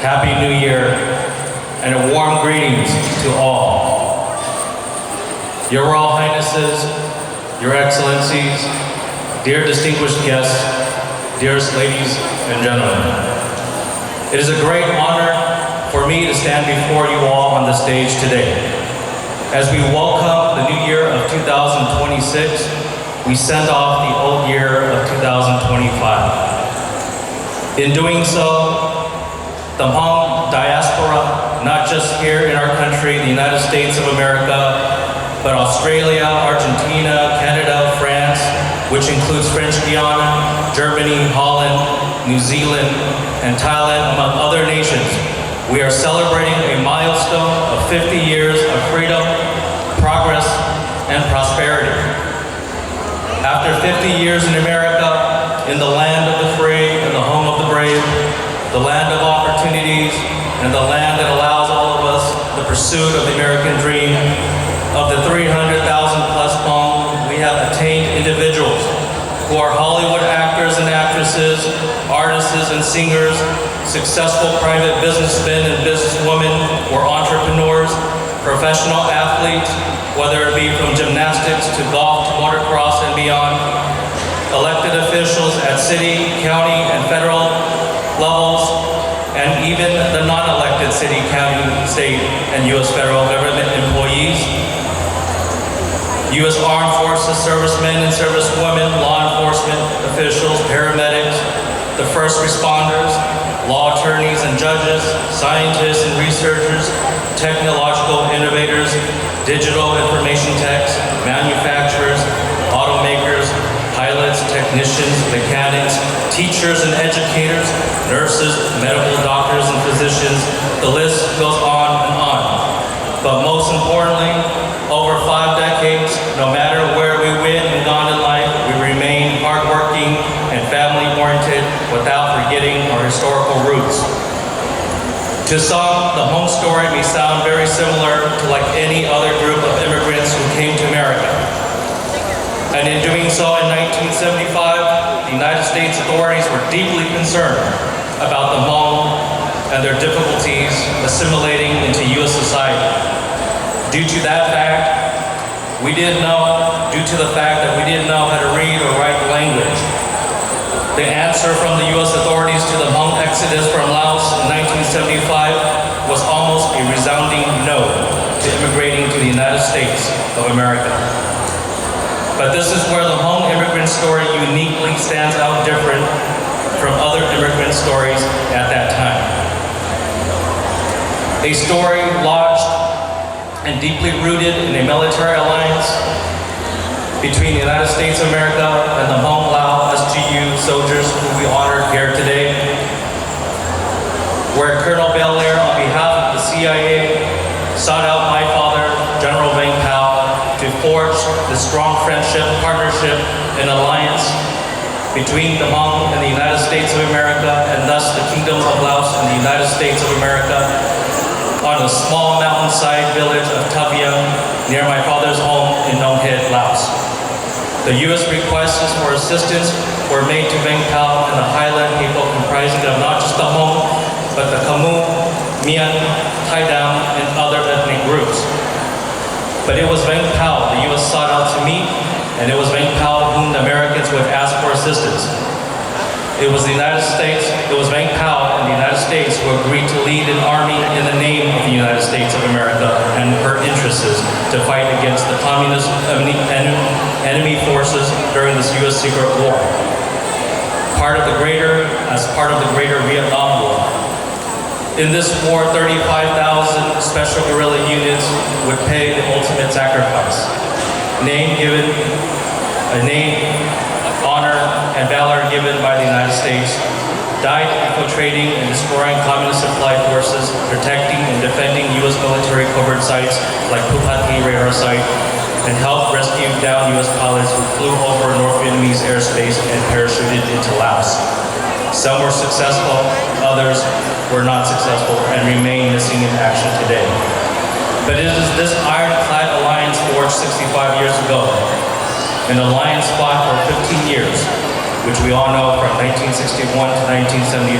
Happy New Year and a warm greetings to all. Your Royal Highnesses, Your Excellencies, dear distinguished guests, dearest ladies and gentlemen. It is a great honor for me to stand before you all on the stage today. As we welcome the new year of 2026, we send off the old year of 2025. In doing so, the Hmong diaspora, not just here in our country, the United States of America, but Australia, Argentina, Canada, France, which includes French Guiana, Germany, Holland, New Zealand, and Thailand, among other nations. We are celebrating a milestone of 50 years of freedom, progress, and prosperity. After 50 years in America, in the land of the free and the home of the brave, the land of opportunities, and the land that allows all of us the pursuit of the American dream. Of the 300,000 plus Hmong, we have attained individuals who are Hollywood actors and actresses, artists and singers, successful private businessmen and businesswomen, or entrepreneurs, professional athletes, whether it be from gymnastics to golf to motocross and beyond, elected officials at city, county, and federal levels, and even the non-elected city, county, state, and U.S. federal government employees, U.S. Armed Forces servicemen and servicewomen, law enforcement officials, paramedics, the first responders, law attorneys and judges, scientists and researchers, technological innovators, digital information techs, manufacturers, automakers, pilots, technicians, mechanics, teachers and educators, nurses, medical doctors and physicians. The list goes on and on. But most importantly, over 5 decades, no matter where we went and gone in life, we remain hardworking and family-oriented without forgetting our historical roots. To some, the Hmong story may sound very similar to like any other group of immigrants who came to America. And in doing so in 1975, the United States authorities were deeply concerned about the Hmong and their difficulties assimilating into U.S. society. Due to the fact that we didn't know how to read or write the language. The answer from the U.S. authorities to the Hmong exodus from Laos in 1975 was almost a resounding no to immigrating to the United States of America. But this is where the Hmong immigrant story uniquely stands out different from other immigrant stories at that time. A story lodged and deeply rooted in a military alliance between the United States of America and the Hmong Lao SGU soldiers who we honored here today, where Colonel Belair, on behalf of the CIA, sought out my father, General Vang Pao, to forge the strong friendship, partnership, and alliance between the Hmong and the United States of America, and thus the Kingdom of Laos and the United States of America, on a small mountainside village of Taviang near my father's home in Nong Head, Laos. The U.S. requests for assistance were made to Vang Pao and the Highland people comprising of not just the Hmong, but the Khmu, Mian, Tai Dam, and other ethnic groups. But it was Vang Pao the U.S. sought out to meet, and it was Vang Pao whom the Americans would ask for assistance. It was Vang Pao and the United States who agreed to lead an army in the name of the United States of America and her interests to fight against the communist enemy forces during this U.S. secret war. Part of the greater Vietnam War. In this war, 35,000 special guerrilla units would pay the ultimate sacrifice. Honor, and valor given by the United States, died infiltrating and destroying communist supply forces, protecting and defending U.S. military covert sites like Pupati radar site, and helped rescue down U.S. pilots who flew over North Vietnamese airspace and parachuted into Laos. Some were successful, others were not successful, and remain missing in action today. But it is this ironclad alliance forged 65 years ago, an alliance fought for 15 years, which we all know from 1961 to 1975,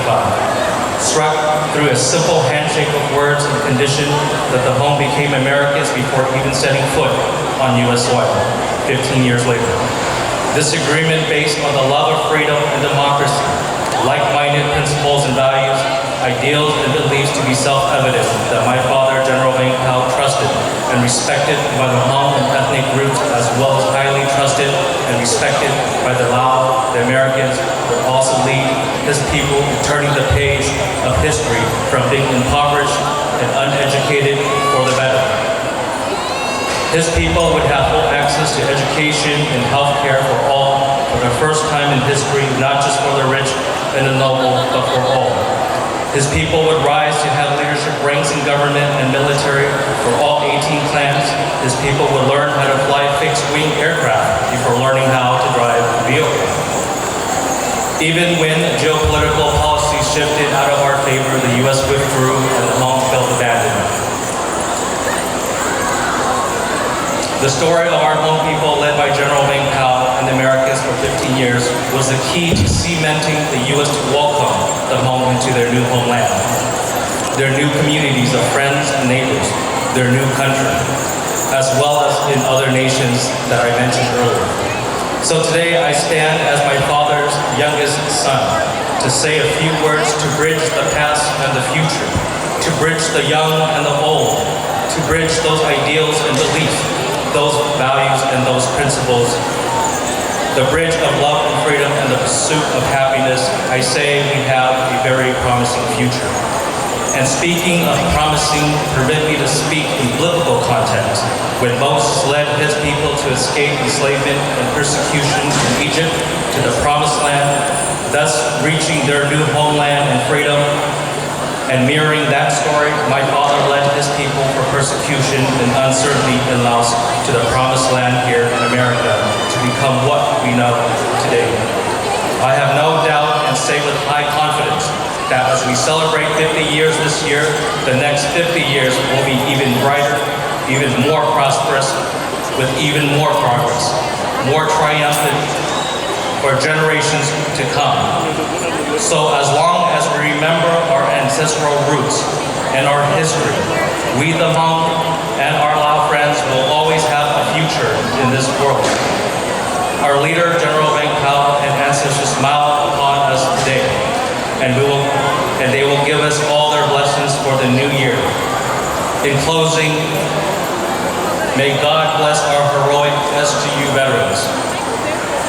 struck through a simple handshake of words and condition that the Hmong became Americans before even setting foot on U.S. soil 15 years later. This agreement based on the love of freedom and democracy, like-minded principles and values, ideals and beliefs to be self-evident that my father, General Vang Pao, trusted and respected by the Hmong and ethnic groups, as well as highly trusted and respected by the Lao, the Americans, would also lead his people in turning the page of history from being impoverished and uneducated for the better. His people would have full access to education and health care for all for the first time in history, not just for the rich and the noble, but for all. His people would rise to have leadership ranks in government and military for all 18 clans. His people would learn how to fly fixed-wing aircraft before learning how to drive a vehicle. Even when geopolitical policies shifted out of our favor, the U.S. withdrew and The story of our Hmong people, led by General Vang Pao in the Americas for 15 years, was the key to cementing the U.S. to welcome the Hmong into their new homeland, their new communities of friends and neighbors, their new country, as well as in other nations that I mentioned earlier. So today I stand as my father's youngest son to say a few words to bridge the past and the future, to bridge the young and the old, to bridge those ideals and beliefs, those values and those principles, the bridge of love and freedom and the pursuit of happiness. I say we have a very promising future. And speaking of promising, permit me to speak in biblical context. When Moses led his people to escape enslavement and persecution in Egypt to the promised land, thus reaching their new homeland and freedom, and mirroring that story, my father led his people for persecution and uncertainty in Laos to the promised land here in America to become what we know today. I have no doubt and say with high confidence that as we celebrate 50 years this year, the next 50 years will be even brighter, even more prosperous, with even more progress, more triumphant for generations to come. So as long as we remember our ancestral roots and our history, we the Hmong and our Lao friends will always have a future in this world. Our leader, General Vang Pao, and ancestors smile upon us today, and they will give us all their blessings for the new year. In closing, may God bless our heroic SGU veterans.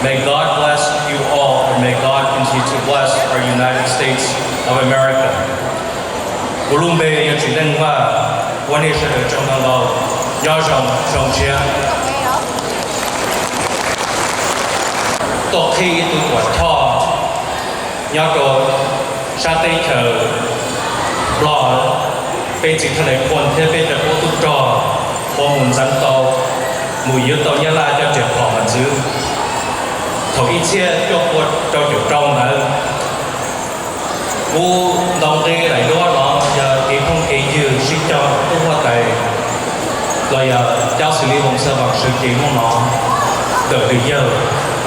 May God bless you all, and may God continue to bless our United States of America. Ulumbe ya chidengwa, wani shede chongdangao, yajong chongchia. Tokhi tu watha, yago shate ke, blo, bei chỉ thân quân thế bên đất tu trò, hoa muốn dân tàu, mùi yếu tàu nhớ lại cho trẻ họ mà chứ. Thổ ý chia cho quân cho chủ trong là u đồng đi lại đó nó giờ cái không cái dư sinh cho tu hoa tài rồi cháu xử lý vùng sơ bằng sự kiện của nó được được giờ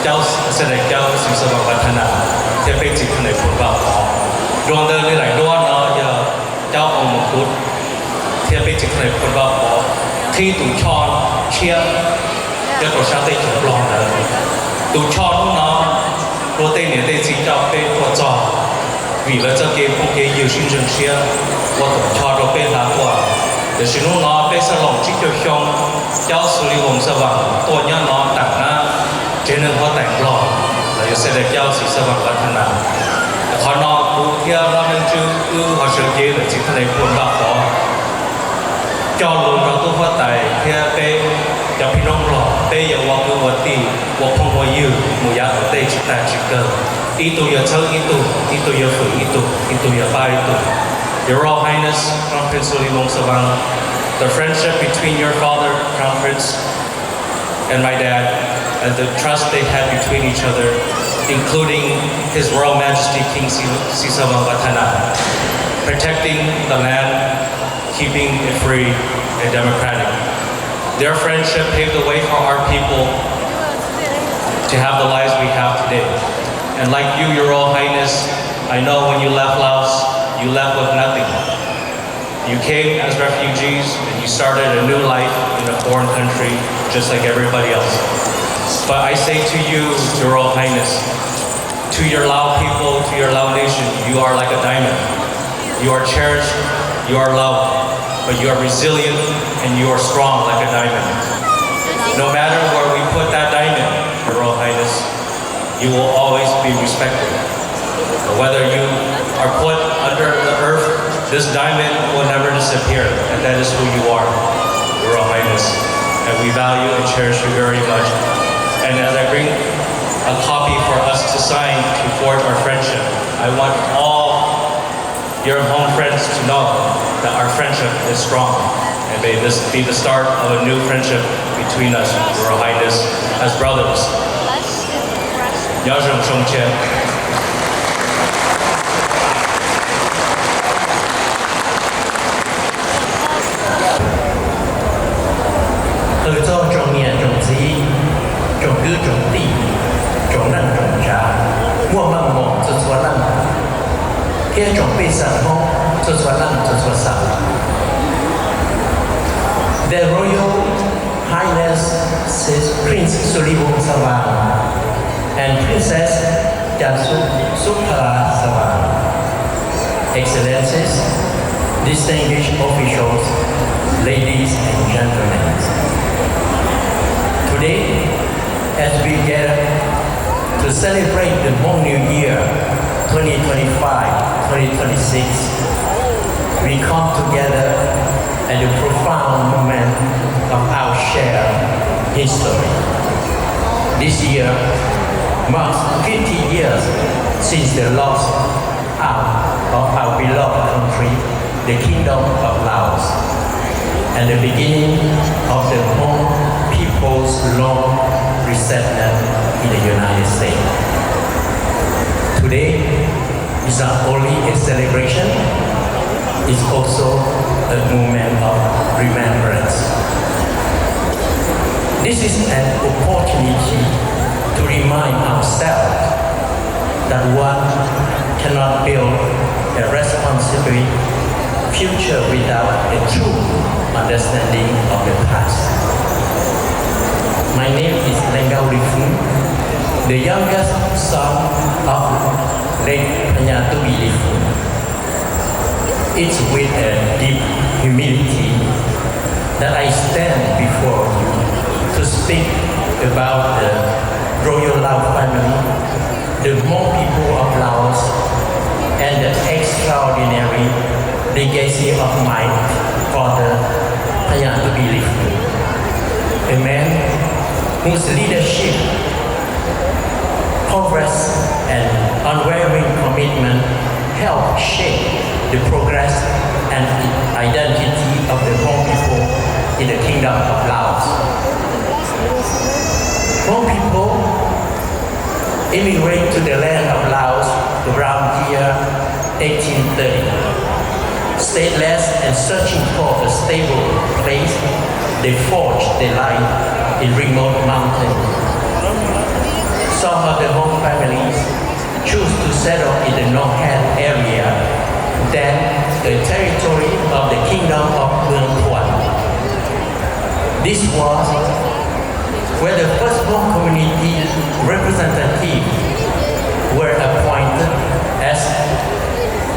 cháu sẽ lại cháu xử sơ bằng bản thân nào thì bây giờ này cũng vào rồi đây đi lại đó nó giờ cháu ông một phút thì bây giờ này cũng vào khi tụi tròn chia cho tổ sang đây cũng lo nữa tụi tròn nó rồi tên này tên gì cháu bên của trò vì là cho cái không cái nhiều sinh trưởng xia và tụi tròn rồi bên là của để xin nó bên sa lòng chỉ cho xong cháu xử lý vùng sa bằng tôi nhớ nó tặng nó trên nên có tặng lo là sẽ để cháu xử sa bằng bản thân nào họ nó cũng theo nó nên chứ họ sự chế là chỉ thân này cuốn vào đó cho luôn cho tôi phát tài theo bên cho phi nông lò bây giờ qua cứ qua tì qua không qua dư mùi giá ở đây chỉ ta chỉ cần ít tuổi giờ chơi ít tuổi giờ phử ít tuổi giờ ba ít tuổi. Your Royal Highness, Crown Prince Sulimo Savang, the friendship between your father, Crown Prince, and my dad, and the trust they had between each other, including His Royal Majesty King Sisavang Vatana, protecting the land, keeping it free and democratic. Their friendship paved the way for our people to have the lives we have today. And like you, Your Royal Highness, I know when you left Laos, you left with nothing. You came as refugees and you started a new life in a foreign country just like everybody else. But I say to you, Your Royal Highness, to your Lao people, to your Lao nation, you are like a diamond. You are cherished, you are loved, but you are resilient and you are strong like a diamond. No matter where we put that diamond, Your Royal Highness, you will always be respected. Whether you are put under the earth, this diamond will never disappear, and that is who you are, Your Royal Highness. And we value and cherish you very much. And as I bring a copy for us to sign to forge our friendship, I want all your home friends to know that our friendship is strong. And may this be the start of a new friendship between us, Your Royal Highness, as brothers. Yajong Chongchen. Hợp tác trong nhà Their Royal Highness Prince Suribongsawan and Princess Jansupala Sawan, Excellencies, distinguished officials, ladies and gentlemen. Today, as we gather to celebrate the Hmong New Year 2025-2026, we come together at a profound moment of our shared history. This year marks 50 years since the loss out of our beloved country, the Kingdom of Laos, and the beginning of the Hmong people's long resettlement in the United States. Today is not only a celebration, it's also a moment of remembrance. This is an opportunity to remind ourselves that one cannot build a responsible future without a true understanding of the past. My name is Lengao Lifun, the youngest son of late Panyatubi Lifun. It's with a deep humility that I stand before you to speak about the Royal Lao family, the Hmong people of Laos, and the extraordinary legacy of my father, Panyatubi Lifun, a man whose leadership, progress, and unwavering commitment helped shape the progress and identity of the Hmong people in the Kingdom of Laos. Hmong people immigrated to the land of Laos around year 1830. Stateless and searching for a stable place, they forged their life in remote mountains. Some of the Hmong families choose to settle in the Nong Han area, then the territory of the Kingdom of Mueang Thuan. This was where the first Hmong community representatives were appointed as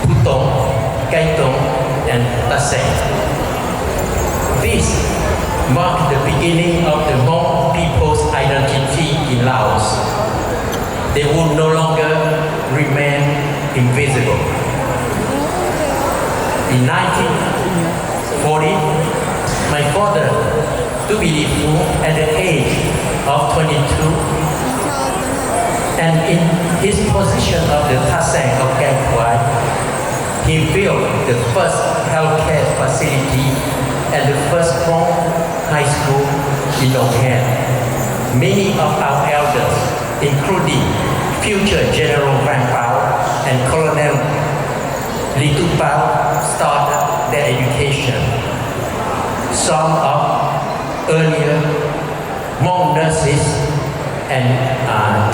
Putong, Kaitong, and Taseng. This marked the beginning of the Hmong people's identity in Laos. They would no longer remain invisible. In 1940, my father, Tubi Lifun, at the age of 22, and in his position of the Taseng of Kaeng Kwai, he built the first healthcare facility and the first Hmong high school in Nong Han. Many of our elders, including future General Van Pao and Colonel Li Tu Pao, started their education. Some of earlier Hmong nurses and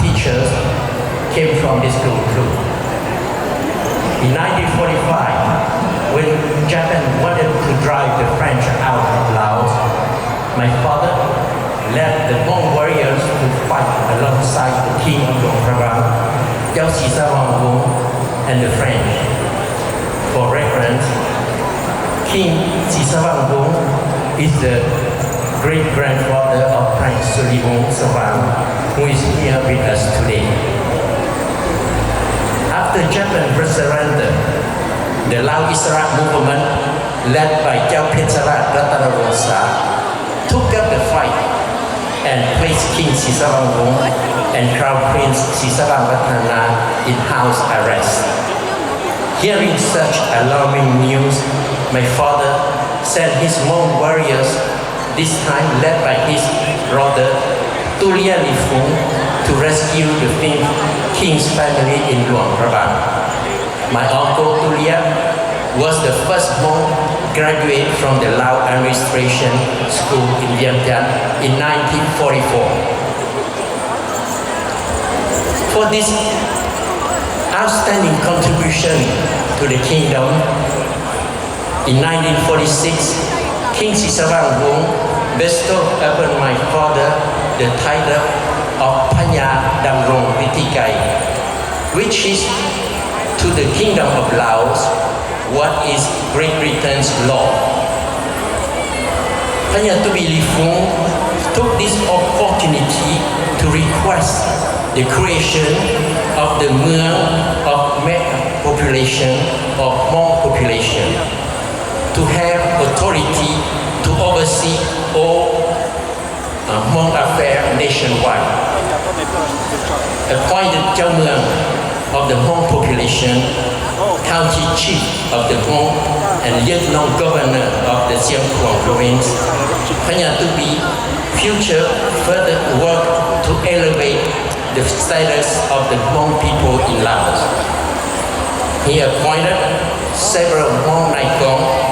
teachers came from this school too. In 1945, when Japan wanted to drive the French out of Laos, my father led the Hmong warriors to fight alongside the King of Luang Prabang, Yao Si Savang Vung, and the French. For reference, King Si Savang Vung is the great-grandfather of Prince Suribongsawan, who is here with us today. After Japan surrendered, the Lao Isara movement, led by Jao Phetsarat Ratanawongsa, took up the fight and placed King Sisavang Vung and Crown Prince Sisavang Ratana in house arrest. Hearing such alarming news, my father sent his Hmong warriors, this time led by his brother Tulia Lifun, to rescue the king's family in Luang Prabang. My uncle Tulia was the first Hmong graduate from the Lao Administration School in Vientiane in 1944. For this outstanding contribution to the kingdom, In 1946, King Sisavangwong bestowed upon my father the title of Phaya Damrong Vitikai, which is to the Kingdom of Laos what is Great Britain's law. Phaya Tubilifung took this opportunity to request the creation of the Mueang of Mek population or Hmong population to have authority to oversee all Hmong affairs nationwide. Appointed Jiao Mueang of the Hmong population, county chief of the Hmong and lieutenant governor of the Siam Kuang province, Phaya Tubi future further work to elevate the status of the Hmong people in Laos. He appointed several Hmong Naikong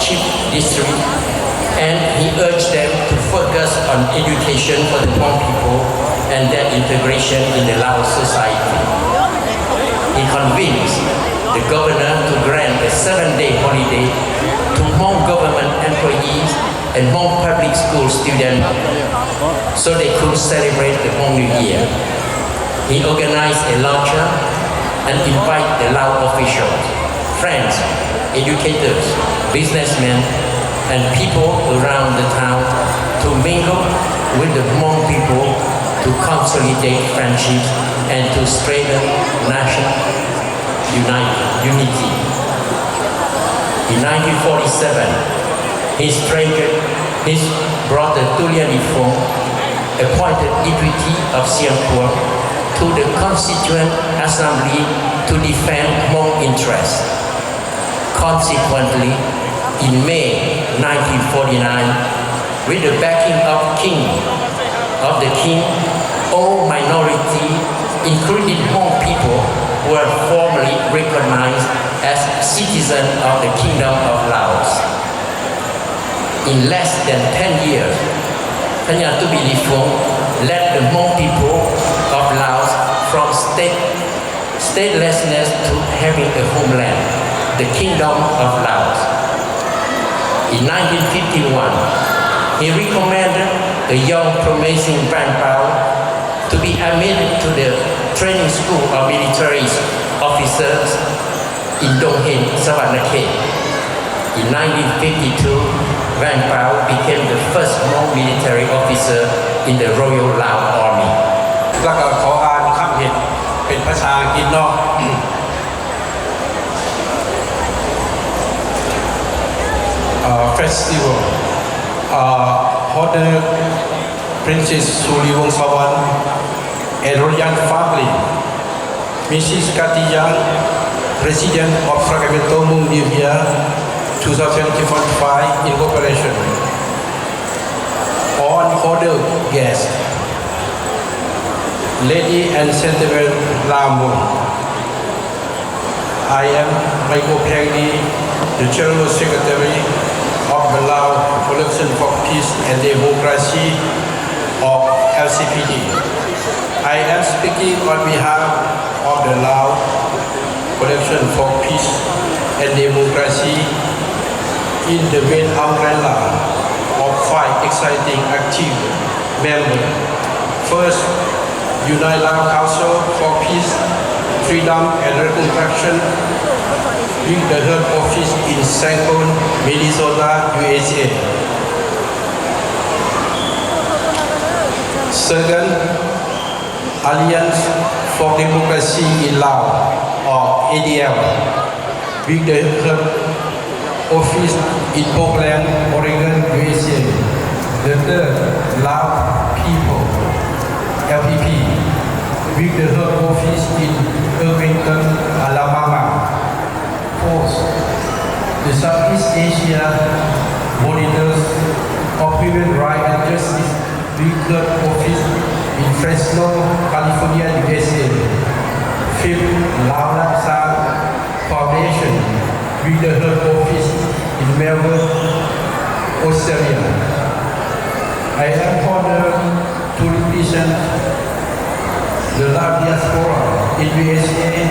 chief district, and he urged them to focus on education for the Hmong people and their integration in the Laos society. He convinced the governor to grant a 7-day holiday to Hmong government employees and Hmong public school students so they could celebrate the Hmong New Year. He organized a luncheon and invited the Lao officials, friends, educators, businessmen, and people around the town to mingle with the Hmong people to consolidate friendships and to strengthen national unity. In 1947, his brother Tulia Lifong appointed deputy of Siam Kuang to the Constituent Assembly to defend Hmong interests. Consequently, in May 1949, with the backing of the king, all minorities, including Hmong people, were formally recognized as citizens of the Kingdom of Laos. In less than 10 years, Phaya Tubilifung led the Hmong people of Laos from statelessness to having a homeland, the Kingdom of Laos. In 1951, he recommended a young promising grandpa to be admitted to the training school of military officers in Dong Hen, Savannakhet. In 1952, Van Pao became the first Hmong military officer in the Royal Lao Army. แล้วก็ขออ่านคำเหตุเป็นภาษาอังกฤษเนาะ Festival Honor Princess Suliwongsawan and Royal family, Mrs. Kathy Young, President of Sacramento Hmong New Year 2025 Incorporation. On order guests, Lady and Gentlemen Lamun, I am Michael Peggy, the General Secretary of the Lao Coalition for Peace and Democracy of LCPD. I am speaking on behalf of the Lao Coalition for Peace and Democracy in the main umbrella of 5 exciting active members. First, Unite Lao Council for Peace, Freedom and Reconstruction, with the head office in Sancon, Minnesota, USA. Second, Alliance for Democracy in Laos, or ADL, with the head office in Portland, Oregon, USA. The third, Lao People, LPP, with the head office in Irvington, Alabama. Fourth, the Southeast Asia Monitors of Human Rights and Justice, with head office in Fresno, California, USA. Fifth, Lao Laksa Foundation, with the head office in Melbourne, Australia. I am honored to represent the Lao diaspora in USA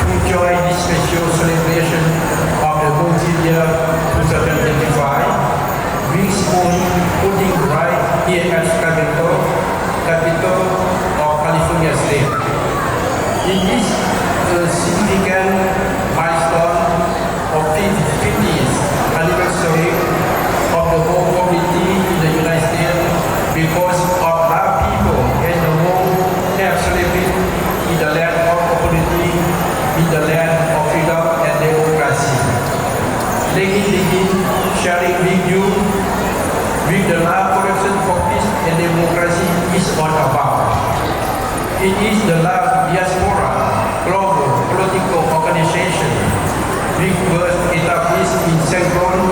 to join this special celebration of the Hmong 50th anniversary of the Hmong community in the United States because of Lao people and the Hmong have celebrated in the land of opportunity, in the land of freedom and democracy. Let me begin sharing with you with the Lao Coalition for Peace and Democracy is all about. It is the Lao Diaspora global political organization which was established in Saffron,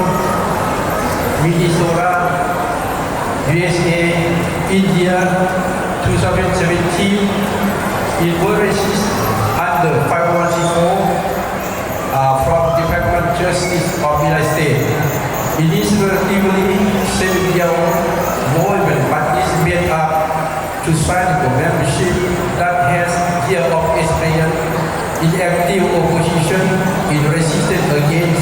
Minnesota, USA, India, 2017. It was registered under 5164 from Department of Justice of the United States. It is relatively 7-year-old movement, but is made up to sizable membership that has years of experience in active opposition in resistance against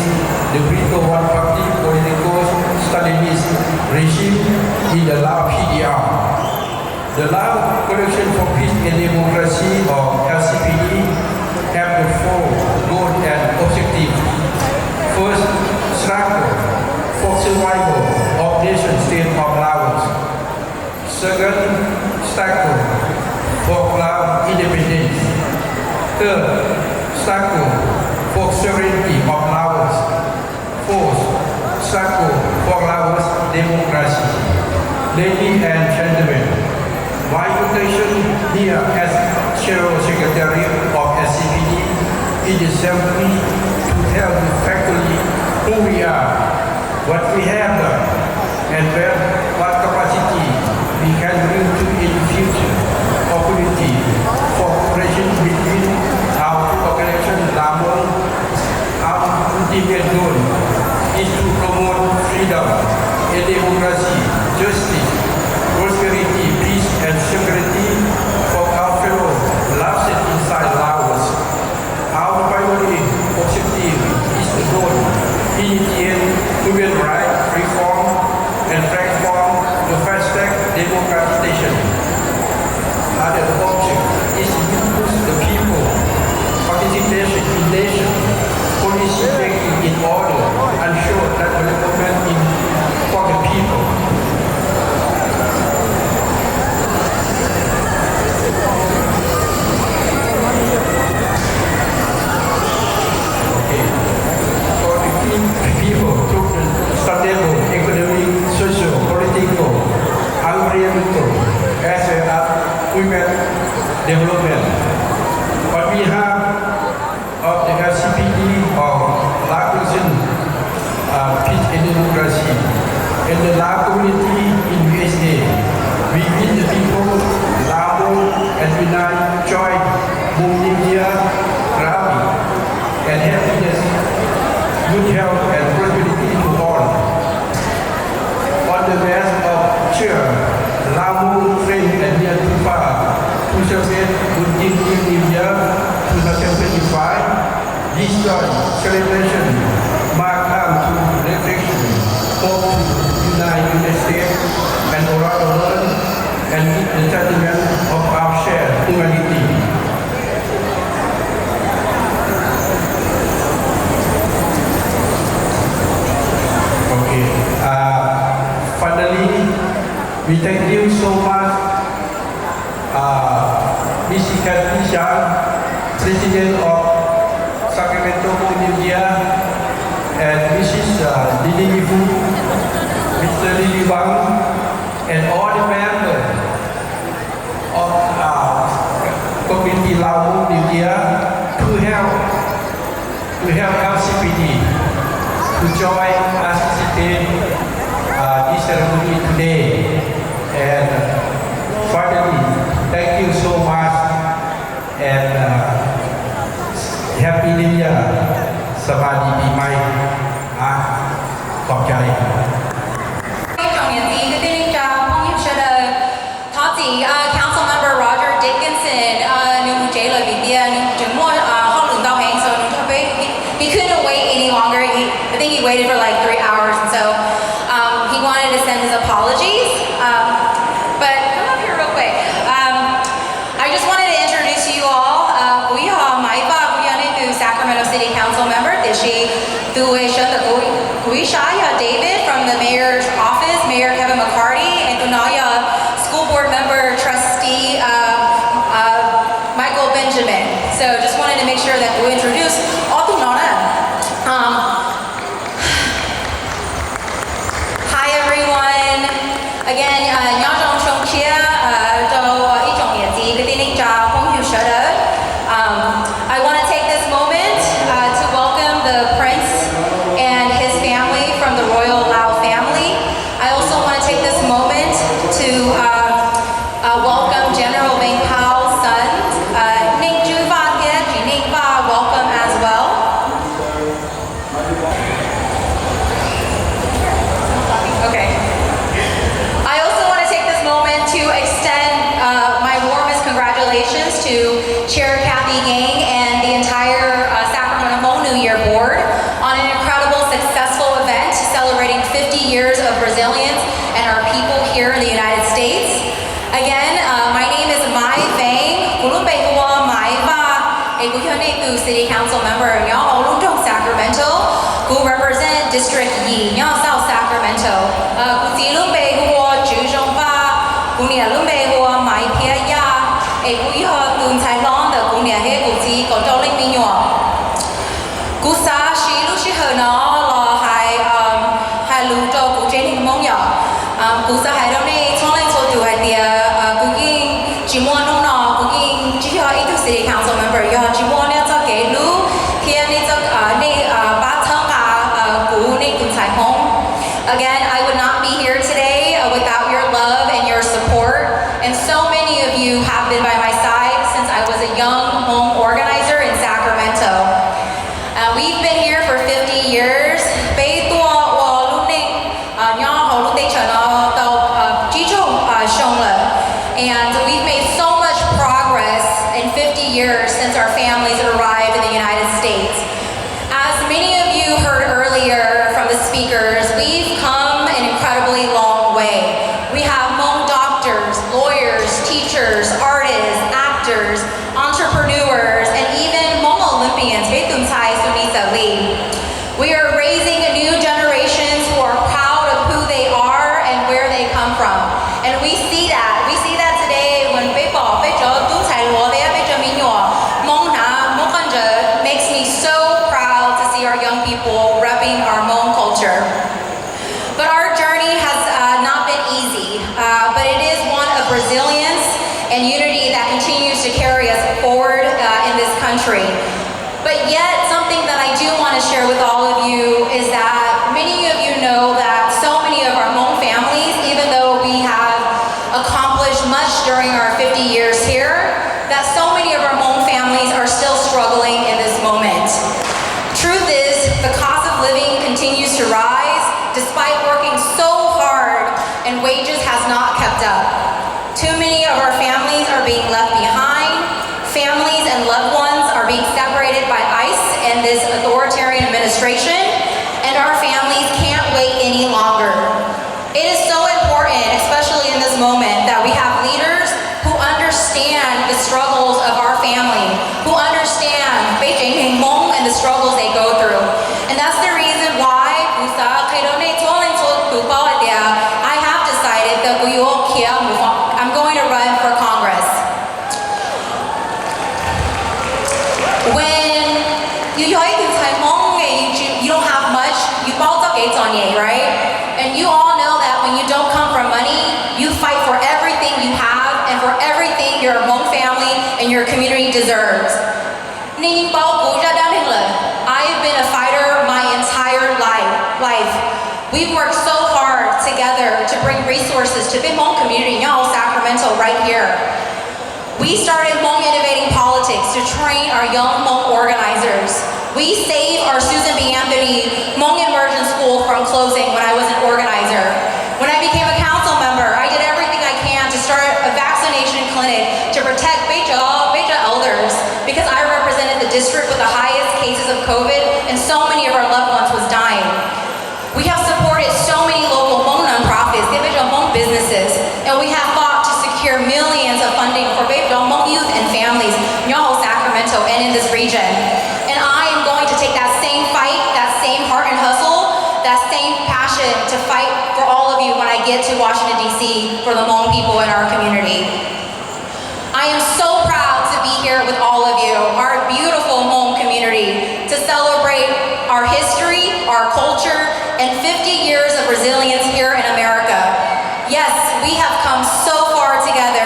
the Brito one-party political Stalinist regime in the Lao PDR. The Lao Coalition for Peace and Democracy, or LCPD, have the four goals and objectives. First, struggle for survival of nation-state of Laos. Second, struggle for Lao independence. Third, struggle for sovereignty of Laos. Fourth, struggle for Laos democracy. Ladies and gentlemen, my invitation here as General Secretary of SCPD is simply to tell you factually who we are, what we have done, and what capacity we can bring to in the future. Opportunity for cooperation between our two organizations, LAMO. Our ultimate goal is to promote freedom and democracy, justice, prosperity, peace, and security for our fellow Laos inside Laos. Our primary objective is to goal initiate human rights reform and transform the fast-track democratization. Other object is to boost the people participation in nation policy making in order to ensure that development in for the people. People through the sustainable economic, social, political, environmental, as well as women development. On behalf of the LCPD or Lao Coalition Peace and Democracy and the Lao community in USA, we meet the people, Lao and unite joy, India, Ravi, and happiness, good health and prosperity to all. On the best of cheer, Lamu, friend and near to far, to celebrate Good New Year 2025. This joy celebration mark time to reflection, hope to unite United States and around the world and meet the sentiment of our shared humanity. Finally, we thank you so much, Mrs. Kathy Shah, President of Sacramento, India, and Mrs. Lili Fu, Mr. Lili Wang, and all the members of community Lao India to help LCPD to join participate this ceremony today. And finally, thank you so much and Happy New Year สวัสดีปีใหม่ขอบใจ Good evening, Council Member Roger Dickinson. He couldn't wait any longer. I think he waited for like 3 hours, and so he wanted to send his apologies. But come up here real quick. I just wanted to introduce you all. We have Maipa Sacramento City Council member. She position the Guishaya David from the mayor's office, Mayor Kevin McCarty, and Tunaya School Board Member Trustee Michael Benjamin. So just wanted to make sure that we introduce all Tunana. Hi everyone. Again, Nyajong Chongchia, I want to take this moment to welcome the Prince and his family from the Royal Lao family. I also want to take this moment to welcome General Beng Pao's sons. Ning Ju Va Tia, Jining Va, welcome as well. Okay. I also want to take this moment to extend my warmest congratulations to Chair Kathy Gang and the entire Sacramento Hmong New Year Board on an incredible, successful event celebrating 50 years of resilience and our people here in the United States. Again, my name is Mai Vang, Mai Va, a City Council member of Sacramento, who represent District Yi, South Sacramento. Mai Pia Ya, a Tun Tai Long, the Gunia Heguti, Controlling Minua. Gusa, she Lucy Hona, La Hai Ludo, Gujin Monya. Gusa Hadone, Tolling to do idea, Guging, Jimono, Guging, Jia into City Council member, Yon Jimona, Gelu, Kianita, Batanga, Guni, Tun Tai Hong. Again, I would not be here today without your love and your support. And so many of you have been by my side since I was a young Hmong organizer in Sacramento. We've been here for 50 years. And we've made so much progress in 50 years since our families arrived in the United States. As many of you heard earlier from the speakers, we've come an incredibly long way. We have Hmong doctors, lawyers, teachers, artists, actors, entrepreneurs, and even Hmong Olympians. We are raising new generations who are proud of who they are and where they come from. And we see that. We see that today when makes me so proud to see our young people repping our Hmong culture. But our journey has not been easy, but it is one of resilience and unity that continues to carry us forward in this country. But yet, something that I do want to share with all of you is that many of you know that so many of our Hmong families, even though we have accomplished much during our 50 years here, that so many of our Hmong families are still struggling in this moment. Truth is, the cost of living continues to rise despite working so hard and wages has not kept up. Too many of our families are being left behind. Families and loved ones are being separated by ICE and this authoritarian administration, and our families can't wait any longer. It is so important, especially in this moment, that we have leaders who understand the struggles of our family, who understand Beijing and Hmong and the struggles they go through. And that's the reason why I have decided that I'm going to run for Congress. When you don't have much, you right? And you all know that when you don't come from money, you fight for everything you have and for everything your Hmong family and your community deserves. I have been a fighter my entire life. We've worked so hard together to bring resources to the Hmong community, Sacramento, right here. We started Hmong Innovating Politics to train our young Hmong organizers. We saved our Susan B. Anthony Hmong Immersion School from closing when I was an organizer. When I became a council member, I did everything I can to start a vaccination clinic to protect Beja elders because I represented the district with the highest cases of COVID and so many of our loved ones was dying. We have supported so many local Hmong nonprofits, Hmong businesses, and we have fought to secure millions of funding for Hmong youth and families in Sacramento and in this region. And I am going to take that same fight, that same heart and hustle that same passion to fight for all of you when I get to Washington, D.C. for the Hmong people in our community. I am so proud to be here with all of you, our beautiful Hmong community, to celebrate our history, our culture, and 50 years of resilience here in America. Yes, we have come so far together,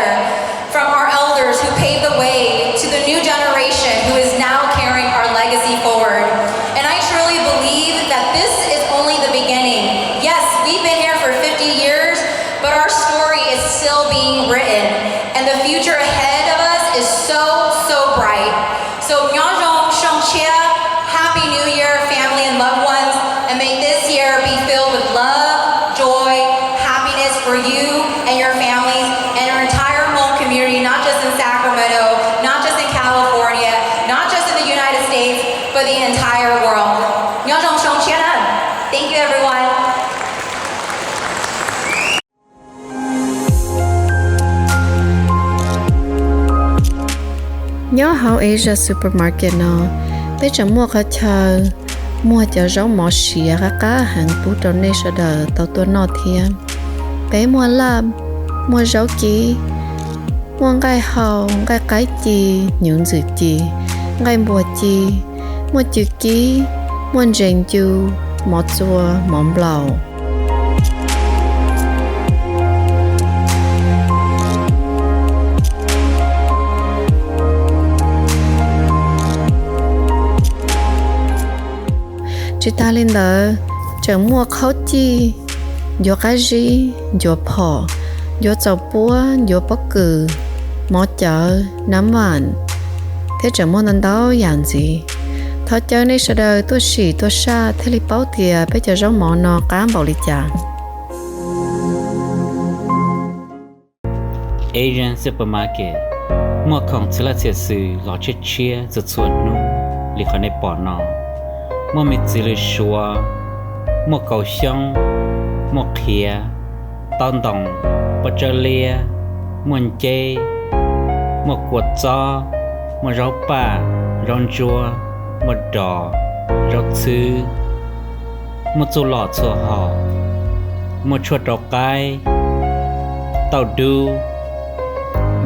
from our elders who paved the way to the new generation who is now carrying our legacy forward. And I truly believe that this is only the beginning. Yes, we've been here for 50 years, but our story is still being written, and the future ahead of us is so bright. So Nyajong Shongchia, Happy New Year, family and loved ones, and may this year be filled with love, joy, happiness for you and your families and your entire Hmong community, not just in Sacramento, not just in California, not just in the United States, but the entire world. Nyajong Shongchia Nan. Thank you, everyone. Nhớ hậu Asia supermarket nó bây giờ mua cả chờ mua cho rau mỏ xìa các cá hàng tú trong này sẽ đỡ tàu tuần nọ thiên bé mua làm mua rau kỹ mua gai hậu gai cái gì những gì gì gai bùa gì mua chữ kỹ mua rèn chu mỏ chua mỏm lẩu chị ta lên đó chẳng mua khẩu chi vô cái gì vô phở vô chậu búa vô bắp cừ mỏ chợ nấm vàng thế chẳng mua lần đó dạng gì thọ chơi này sẽ đời tôi xỉ tôi xa thế li báo thì bây giờ rau mỏ nó cám bảo li chả Asian supermarket muaของที่ละเสียสื่อหล่อเชี่ยจุดส่วนนู้หรือคนในปอนอmua mít dưa lưỡi xua mua cầu xiong mua khía tòn đồng bơ chơ lia mua chê mua cuột gió mua rau pa rau chua mua đỏ rau chư mua chu lọ chua họ mua chuột rau cay tàu đu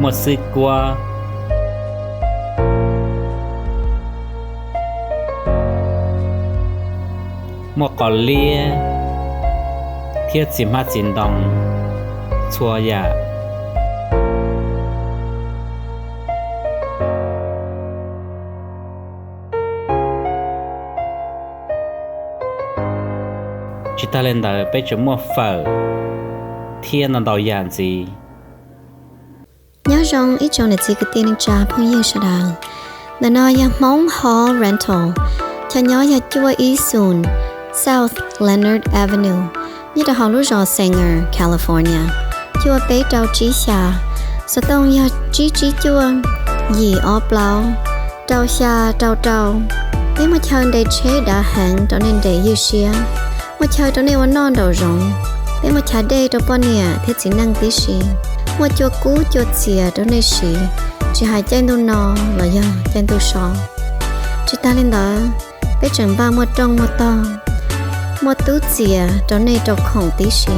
mua sữa qua mua cỏ lia thiết chỉ mắt chín đồng chua ya chỉ ta lên đời bây giờ mua phở thiên nó đầu dạng gì nhớ rằng ít trong này chỉ cái tiền trả phong yên sẽ đàng là nói Hmong Hall Rental cho nhớ chua ý soon South Leonard Avenue như là họ lúc rõ Sanger, California chua bé trao trí xa số tông ya trí chua gì ó blau trao xa trao nếu mà chơi để chế đã hẹn cho nên để yêu xia mà chơi cho nên vẫn non đầu rộng nếu mà chơi đây cho bọn nè thế chỉ năng tí xì mà chua cú chua xìa cho nên xì chỉ hai chân tu no là do chân tu so chỉ ta lên đó bé chẳng ba một trong một to một tú chìa cho nên trâu khổng tí xí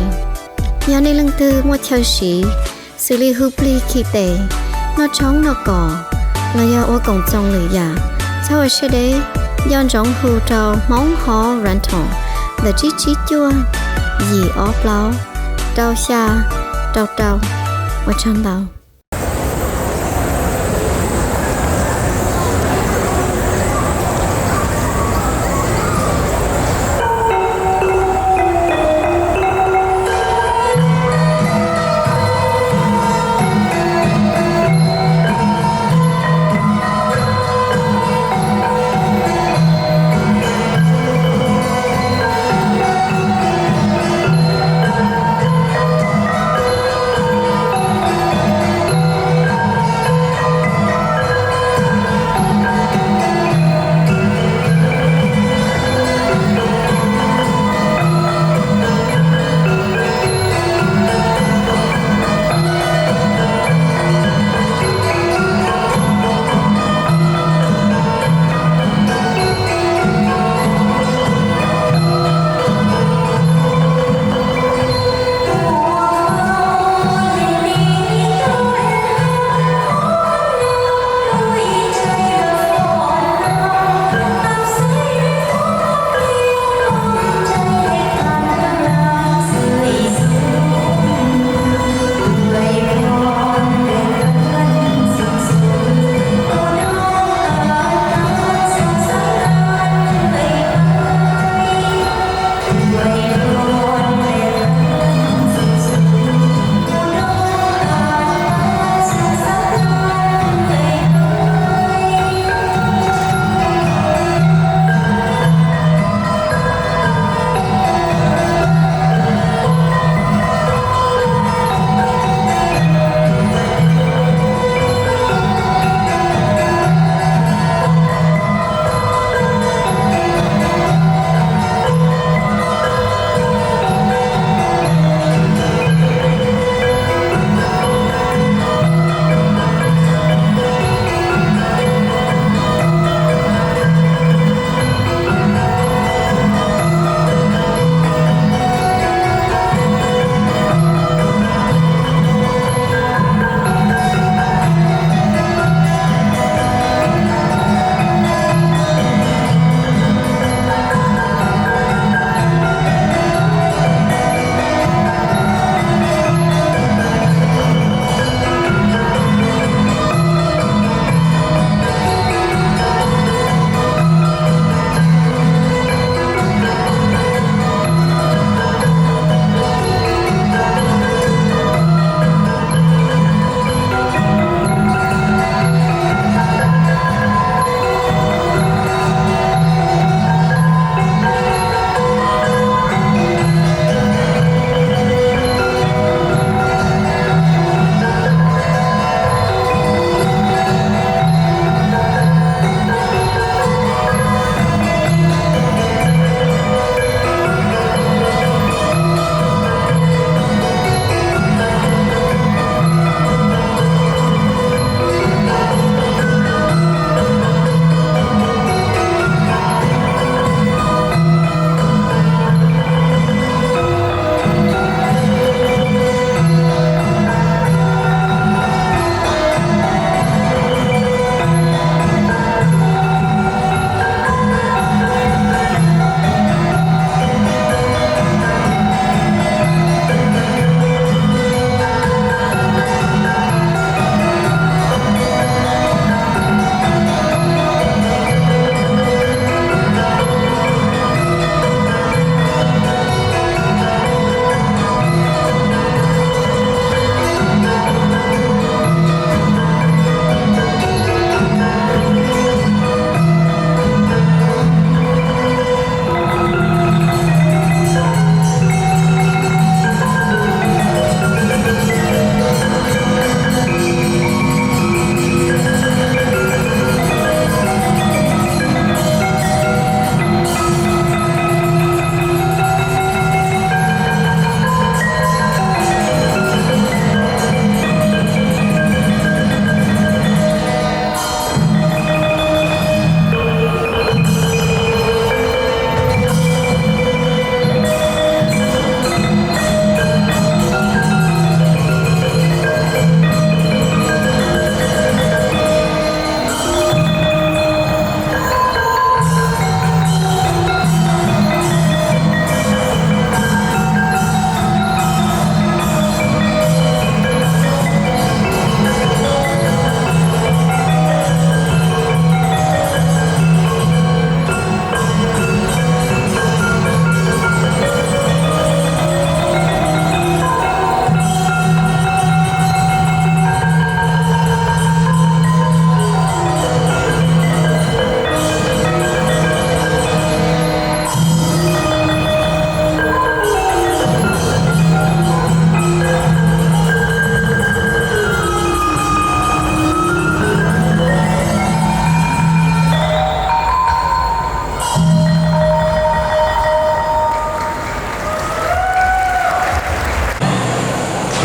nhà này lăng tư một chơi xí xử lý hư pli khi tệ nó trống nó cỏ là do ô cổng trong lửa giả sau ở xe đấy do giống hư trâu Hmong Hall Rental là trí chua gì ó blau trâu xa trâu ở trong đầu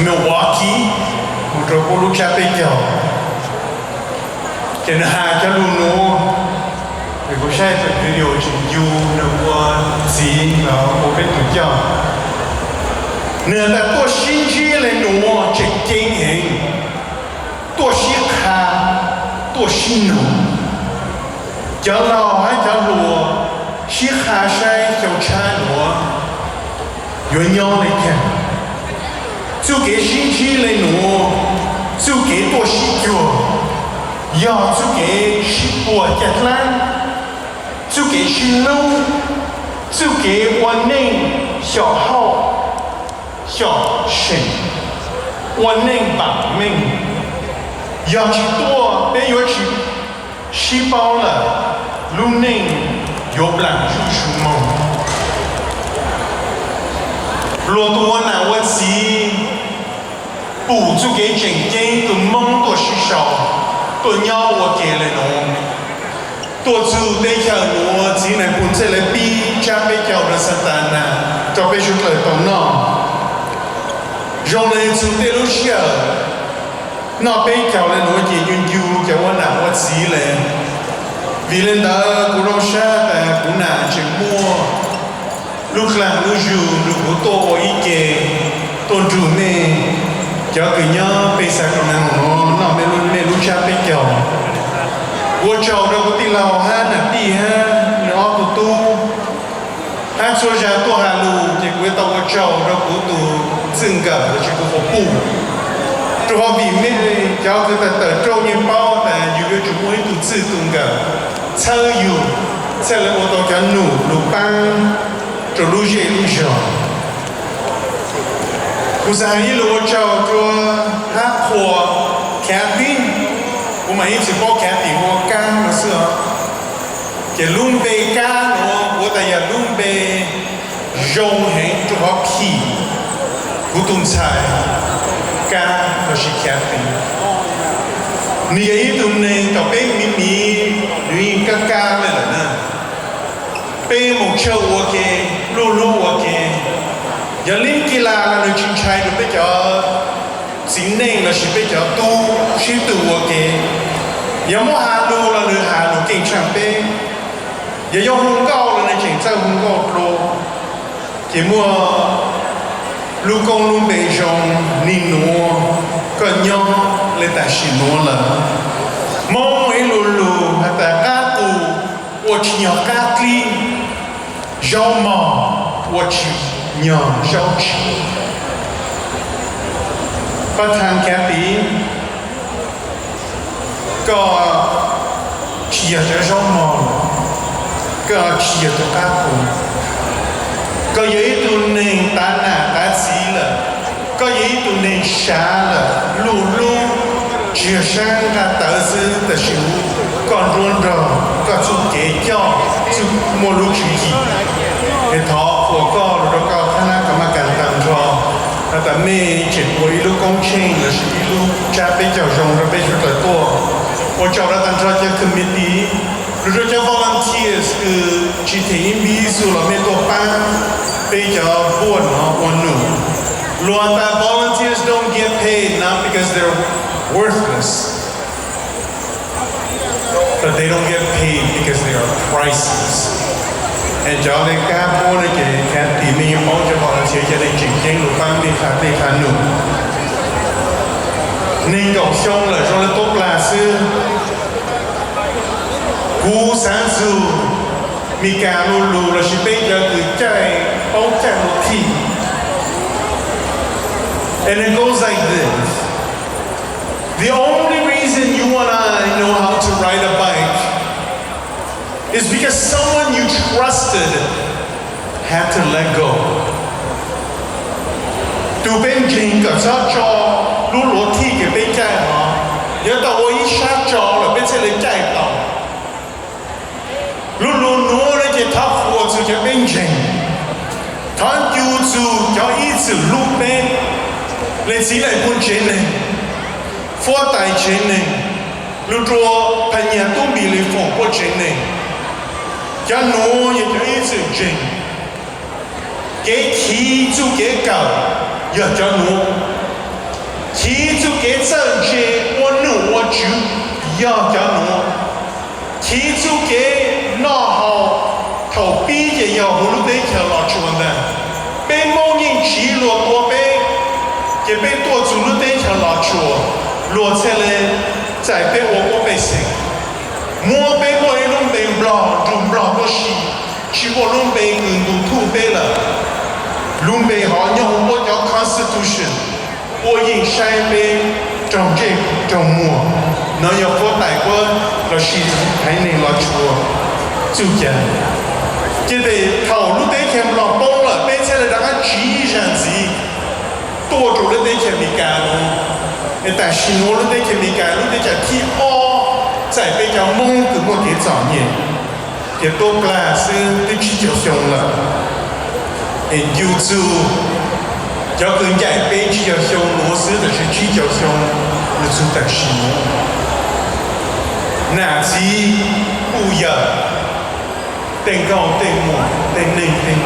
Milwaukee một trò cô lúc cha bây giờ cái nó hai cho luôn nó thì cô sẽ phải video chỉnh du nó qua gì nó một bên tụi cho nửa ta tôi xin chi lên nó chỉ kinh hình tôi xin khá tôi xin nó cho lo hay cho lùa xin khá sai cho cha nó rồi nhau lấy kẹt chú kế xin chi lên nó chú kế tôi xin chùa giờ chú kế xin bùa chặt lan chú kế xin lâu chú kế hoàn ninh小号小神hoàn ninh bản mình giờ chỉ tua bây giờ chỉ xí bao là luôn ninh yếu lặng chú chú mong lúa tua nào vẫn gì bù chú kế chỉnh kinh tụi mong tụi xí sầu tụi nhau và kể lại nó tụi chú đây chờ nó chỉ này cũng sẽ lấy bi cha bây giờ là Satana cho bây giờ lời tổng nó rồi này chú đây lúc giờ nó bây giờ là nó chỉ dùng dù cho nó nào và gì lên vì lên đó cũng đâu xaแต่cũng nào chỉ mua lúc làm lúc dù lúc của tôi ý kề tôn chủ này cho cái nhớ bây giờ còn nó mới lúc cha bây giờ vua chầu đâu có tin lao ha nè đi ha nó tụ tu ha xua ra tu hà lù thì quê tàu vua chầu đâu có tụ dừng cả chỉ có phục vụ cho họ vì mẹ cho cái tờ trâu như baoแต่อยู่ด้วยจุดมุ่งtu tự tung cả chơiอยู่sẽ là ô tô cho nụ lù băng cho lù dễ lù giòกูจะให้รู้เจ้าตัวฮักหัวแคทติ้งกูมาให้สิบอกแคทติ้งหัวก้างมาเสือจะลุ่มเบก้าเนาะกูแต่อย่าลุ่มเบยงเห็นตัวผีกูตุ้มชายก้าก็ชิแคทติ้งนี่ไอ้ตุ้มเนี่ยต่อไปมีนี่ก้าเลยล่ะนะเป็นหมกเชื่อวัวเกลู่วัวเกอย่าเล่นกีฬาเราในชิงชัยเราไปเจอสิ่งหนึ่งเราชิไปเจอตู้ชิตัวเกอย่ามัวหาดูเราในหาดูเก่งช่างเป้อย่ายกหุ่นเก้าเราในเก่งเจ้าหุ่นเก้าโปรเกี่ยมัวลูกกงลูกเบยจงนินนัวก็ย่อเลยแต่ชินัวละมองไอ้ลูแต่ก้าตูว่าชิยก้ากลียอมมองว่าชิnhờ giáo tríประธานแคตีก็เขียนจะร้องมองก็เขียนตัวก้าปูก็ยัยตัวหนึ่งตาหน้าตาสีละก็ยัยตัวหนึ่งช้าละลู่เชื่อช่างการต่อซื้อแต่ชิวก่อนรุ่นเราก็จุดเกี่ยวจุดโมลุชีกีไอ้ท้อหัวก็แล้วก็คณะกรรมการต่างทอแต่ไม่เจ็บวันลูกกองเชิงหรือสิลูกจะไปเจ้าจงเราไปช่วยตัววันเจ้าเราต่างทอจะคอมมิตี้หรือจะ volunteers คือจิตอินบีสุเราไม่ตัวปั้นไปเจ้าบ้วนเนาะวันหนึ่งล้วนแต่ volunteers don't get paid not because they're worthless but they don't get paid because they are priceless and cho nên các bố này kể các tỷ mình mong cho họ sẽ cho nên chỉnh chỉnh lục băng đi khá nụ nên cậu xong là cho nên tốt là sư cú sáng dù mi cả lù là chỉ bây giờ từ chạy bóng chạy một thị and it goes like this the only reason you and I know how to ride a bike is because someone you trusted had to let go. Từ bên trên cả sát cho lúc lúa thi cái bên chạy họ, nhớ tao có ý sát cho là bên sẽ lấy chạy tao. Lúc lúa nó lấy cái tháp phù từ cái bên trên, thằng chú cho ý từ lúc bên lấy chỉ lại buôn trên này, phô tài trên này, lúc rồi phải nhà tu bị lấy phổ buôn trên này. cho nó như cho ý sự trình cái khí chú cái cầu giờ cho nó 提出给政界我努我就要讲努，提出给那好投币也要葫芦的条老出的，被某人记录多被，也被多主路的条老出，落下来再被我被死，莫被我一弄被不了，就不了个事，去我弄被印度土被了，弄被好用我叫 constitution。我因山被中这中末，那要不带过老师还能老出就讲，这得讨论得看不了崩了，并且那个几人子多做了得看没干了，但是我了得看没干了，得讲提在被讲蒙古我给早年，给多干是得去就凶了，就做。要跟改变只要凶，螺丝的是只要凶，那就得是哪次不要等高等末等内等母，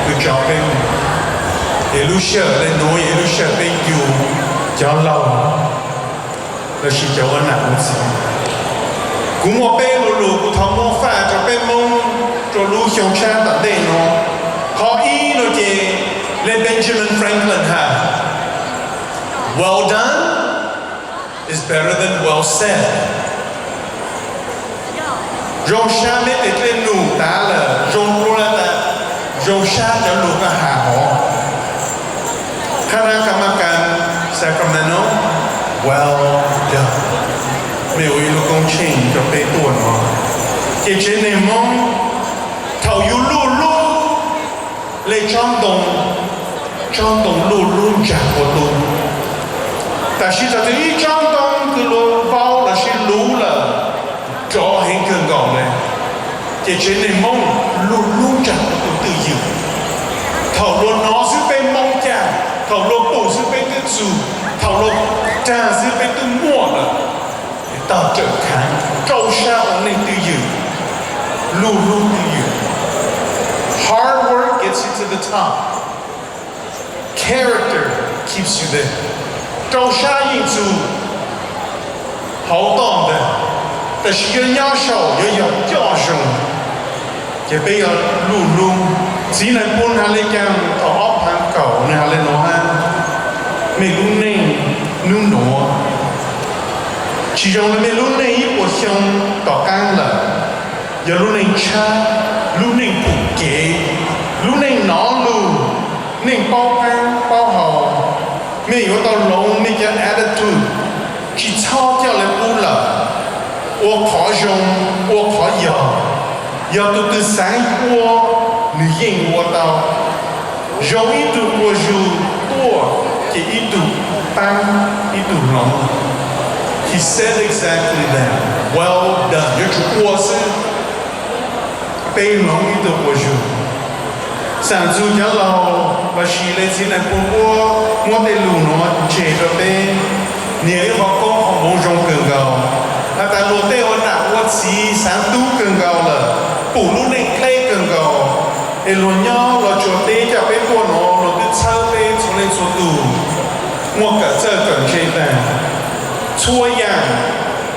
就叫等母，一路下来挪一路下被丢，叫老，那是叫我哪子？古我被路古头我发就被蒙，就路上车的内容，考一那些。Let Benjamin Franklin have. Well done is better than well said. Rong sha met et le nu ta le rong lu la ta rong sha ta lu ka ha ho. Kara kamakan Sacramento. Well done. Me wi lu kong ching cho pe tuan ho. Ke chen ne mong thao yu lu lu le chong dong trong đồng lô luôn trả của tôi ta chỉ là thấy trong đồng cái lô vào là sẽ lú là cho hình cường gạo này thì trên này mong luôn luôn trả của tôi tự dự thảo lô nó sẽ bên mong trả thảo lô bổ sẽ bên cái dù thảo lô trả sẽ bên tôi mua là để ta trở thành trâu sao nên tự dự luôn luôn tự dự hard work gets you to the top. Character keeps you there. Trong xa yin zu, hậu tòng de, ta shi yin nhau shou, yin yao jiao shou, ke bei ya lu lu, chỉ là buôn hà lê cam, thọ ốc hàng cầu, này hà lê nó ha, mẹ lu neng, nu nổ, chỉ trong là mẹ lu neng ít bộ xiong, tỏ cang là, giờ lu neng cha, lu neng bù kế, lu neng nó lu. Nên bao căng, bao hậu mình có tao lông, mình có attitude chỉ cho cho lại bù lợ ô khó dùng, ô khó giờ từ sáng qua nữ yên qua tao dùng ít tụ qua dù tua chỉ ít tụ tăng, ít tụ lòng. He said exactly that. Well done. You're true qua sư bê lòng ít tụ qua dù sản xuất cho lâu và chỉ lấy xin anh bố mua để lù nó chế cho tên nếu họ có họ muốn dùng cường gạo là ta lô tê họ nạp qua xí sáng tú cường gạo là bù lúc này cây cường gạo để lô nhau là chỗ tê cho bé cô nó lô tê sơ tê xuống lên số tù mua cả sơ cần chế tà chua yang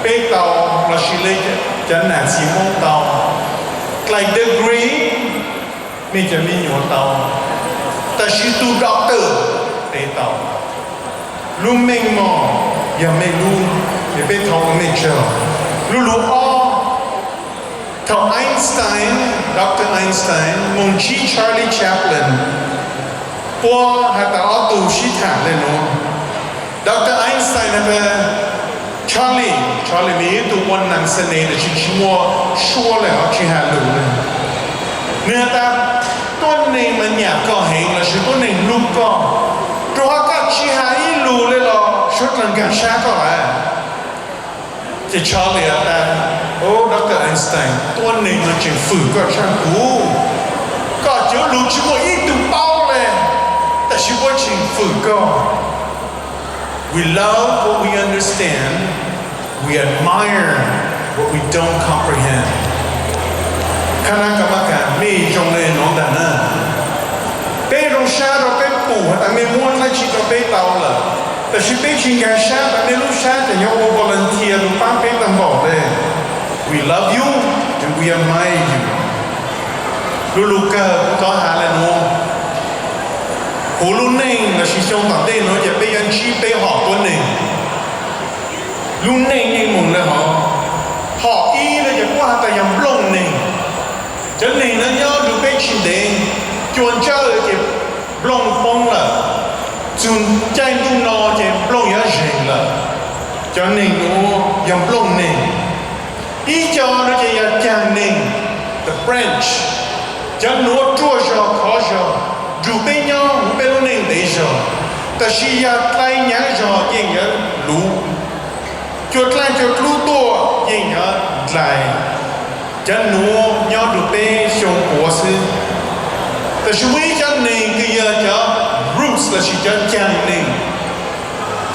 bé tàu là chỉ lấy cho nạp xí mong tàu like degree mìnhจะมีหยวนเตาแต่ชีตูด็อกเตอร์เตเตารู้เม่งมอยังไม่รู้ยังเป็นทองไม่เจอรู้อ้อทอไอน์สไตน์ดร.ไอน์สไตน์มงชีชาร์ลีแชปลินปัวหาตาอ้อตูชิถาเลยเนาะดร.ไอน์สไตน์นะเป็นชาร์ลีมีตัววันนังเสน่ห์แต่ชิมัวชัวเลยเขาชิฮาลูเลยเนื้อตาต้นนี้มันอยากก็เห็นแล้วชุดต้นนี้ลูกก็ตัวก็ชิฮาอีลูเลยหรอชุดหลังกันช้าก็อ่ะจะชอบเลยแต่โอ้ดร.ไอน์สไตน์ต้นนี้มันจะฝืนก็ช่างกูก็จะรู้ชิว่าอีตุ่มเป้าเลยแต่ชิว่าชิงฝืนก็ we love what we understand we admire what we don't comprehend คณะกรรมการมีจงเลยน้องแต่นั้นเป็นโรงชาเราเป็น bù ta mê muốn là chỉ cho bê tàu làแต่ชีวิตชิงการชาแต่ไม่รู้ชาแต่ยังโอวอลันเทียรู้ป้าเป็นตั้งบอกเลย we love you and we admire you ลูกๆก็ต่อหาแล้วนู้หูลูกหนึ่งเราชิชงต่างเต้นเราจะไปยันชีไปหอบตัวหนึ่งลูกหนึ่งยังมุ่งเลยหอหอบอีเราจะว่าแต่ยังปล้งหนึ่งจะหนึ่งนั้นย่อดูไปชินเดงจวนเจ้าจะปล้งป้องละจุนใจลูกนอจะปล้งยาเริงละจะหนึ่งนู้ยังปล้งหนึ่งอีจอเราจะยังจางหนึ่ง the French จะหนูจั่วจอขอจอดูไปย่อหูไปลูกหนึ่งได้จอแต่ชียาใกล้ยังจอยิ่งยังรู้จุดใกล้จุดรู้ตัวยิ่งยังใกล้จะหนูย่อดูไปชงหัวซื้อแต่ชีวิตจะหนึ่งก็ยังจะ roots là chỉ cho chàng nên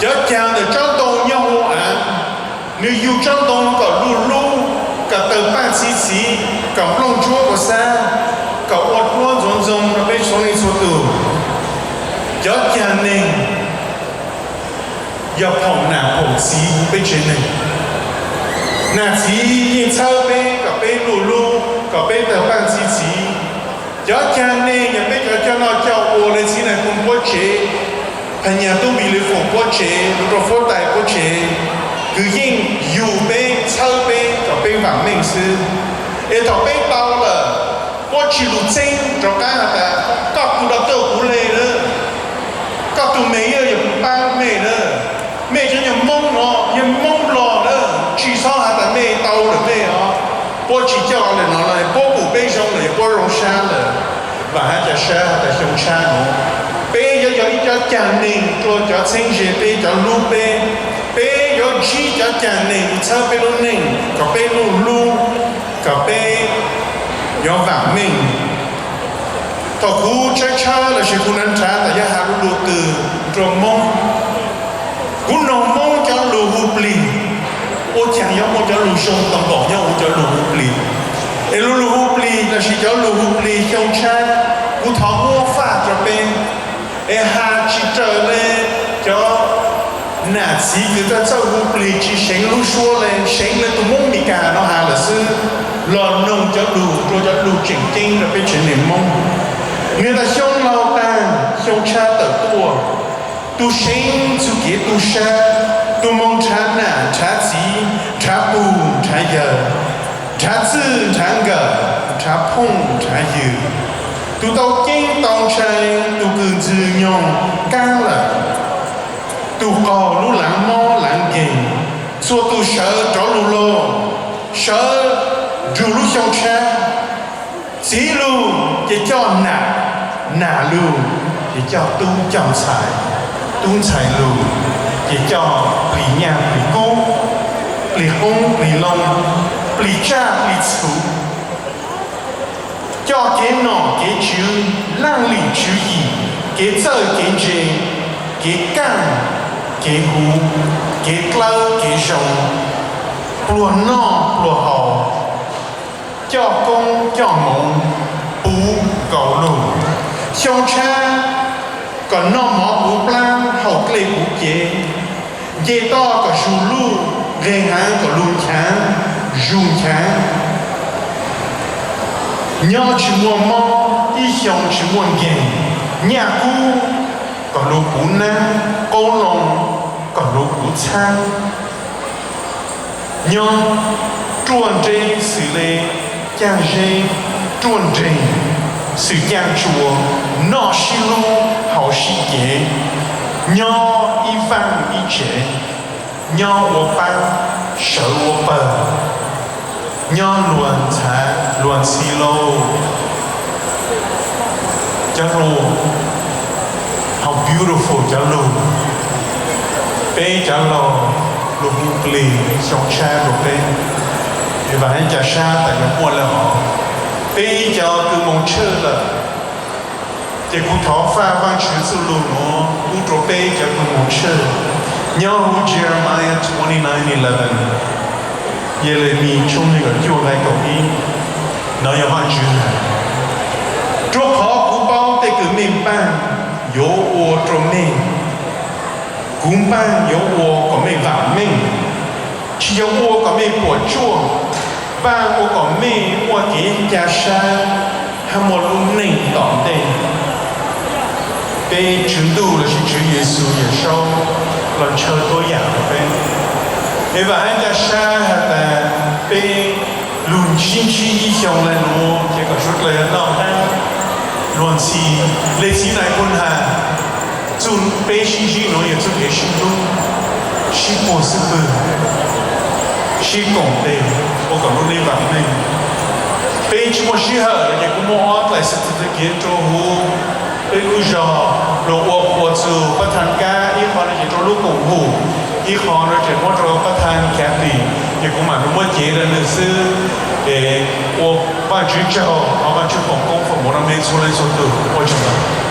cho chàng để cho tôi nhau hộ án nếu yêu cho tôi có lu lu cả tờ ba xí cả lông chúa của xa cả ọt luôn rộn rộn nó bên xuống lên số từ cho chàng nên giờ phòng nào phòng xí bên trên này nà xí nhìn sau bên cả bên lu lu cả bên tờ ba xí cho chàng nên nhà bên cho nó cho ô lên xí này cũng có chế thành nhà tôi bị lừa phổ có chế rồi phổ tài có chế cứ yên dù bên sau bên cả bên vàng mình sư để thọ bên tao là có chỉ lụt sinh cho cái là các tụi đó tao cũng lê nữa các tụi mấy giờ ba mẹ nữa mẹ cho nhà mông nó nhà mông lò nữa chỉ sao hả ta mẹ tao được mẹ họ bố chỉ cho là nó là bố bù bên trong là bố rong xa là và hả cha xa hả ta xong xa nữa bé giờ cho chàng nên tôi cho sinh chế bé cho lu bé giờ chỉ cho chàng nên sao bé lu nên có bé lu có bé giờ vàng mình thọ cú cha là chỉ cú năn cha tại gia hà lu từ rồi mong cú nong mong cho lu hụp lì ô chàng giống mong cho lu sông tầm bỏ nhau cho lu hụp lì lu hụp lì là chỉ cho lu hụp lì trong cha cú thọ mua pha cho bé hà chỉ trở lên cho nà xí cứ ta sau hụp lì chỉ sáng lu xua lên tụi mông mì cà nó hà là sư lò nông cho đủ rồi cho đủ chỉnh kinh rồi bên trên nền mông người ta xong lao tàn xong cha tờ tua tu sinh tu kế tu sa tu mong cha nà cha xí cha bù cha giờ cha tư cha ngờ cha phong cha dư tu tao kinh tao trai tu cư dư nhong cao là tu cò lu lãng mò lãng kình xua tu sợ tró lu lô sợ dù lu xong cha xí lu chỉ cho nà lu chỉ cho tu chồng xài lu chỉ cho lì nhà lì cô lì hông lì lông lì cha lì chủ cho cái nọ cái chữ lang lì chữ gì cái giờ cái gì cái can cái hú cái clau cái rồng plua nọ plua hò cho công cho mộng bú cầu lù xong cha còn nó mỏ bú plan hậu lê bú dê to có dù lu ghê hán có lu chán rung chán nhau chỉ muốn mong đi xong chỉ muốn ghê nhà cũ có lu bú na câu lòng có lu bú chán nhau truồn trên xử lê chàng dê truồn trên sự chàng chùa nó xí lu hậu xí kế nho y vang y chế nho wo ban sợ wo bờ nho luồn xí lô chá lô how beautiful chá lô bê chá lô lô hụp lì xong cha lô bê và anh chả xa tại nó mua là họ bây giờ từ mong chơi là chỉ cụ thọ pha văn chữ sự luôn nó u trò bây giờ từ mong chơi nhớ hú Jeremiah 29:11 ye lê mi trong này ở chỗ này cậu ý nó là văn chữ này chỗ khó cụ bao tê cứ mình ban yếu cũng ban yếu ô có mê vả mình chỉ yếu ô có mê bùa chua ban ô có mê ô kỹ gia sa hà một lúc nền tỏm đây bên chứng đủ là chỉ chữ Giêsu sâu lần chờ tôi dạng bên để và anh gia sa hà ta bên luôn xin chi trong lên luôn chỉ có chút lời nó ha luôn si lệ sĩ này quân hà chun bên xin chi nó也就给心中心莫是不心拱的我讲路内往内bên chúng moi sĩ hở là cũng mua lại sự thực hiện cho hu bên u giờ đồ uống của chủ bắt thành ca ít họ là chỉ cho lúc cùng hu ít họ là chỉ mua cho bắt thành kẹp đi thì cũng mà mua chế là nữ sư để uống ban chữ cho họ ban chữ phòng công phòng một năm bên số lên số từ ôi trời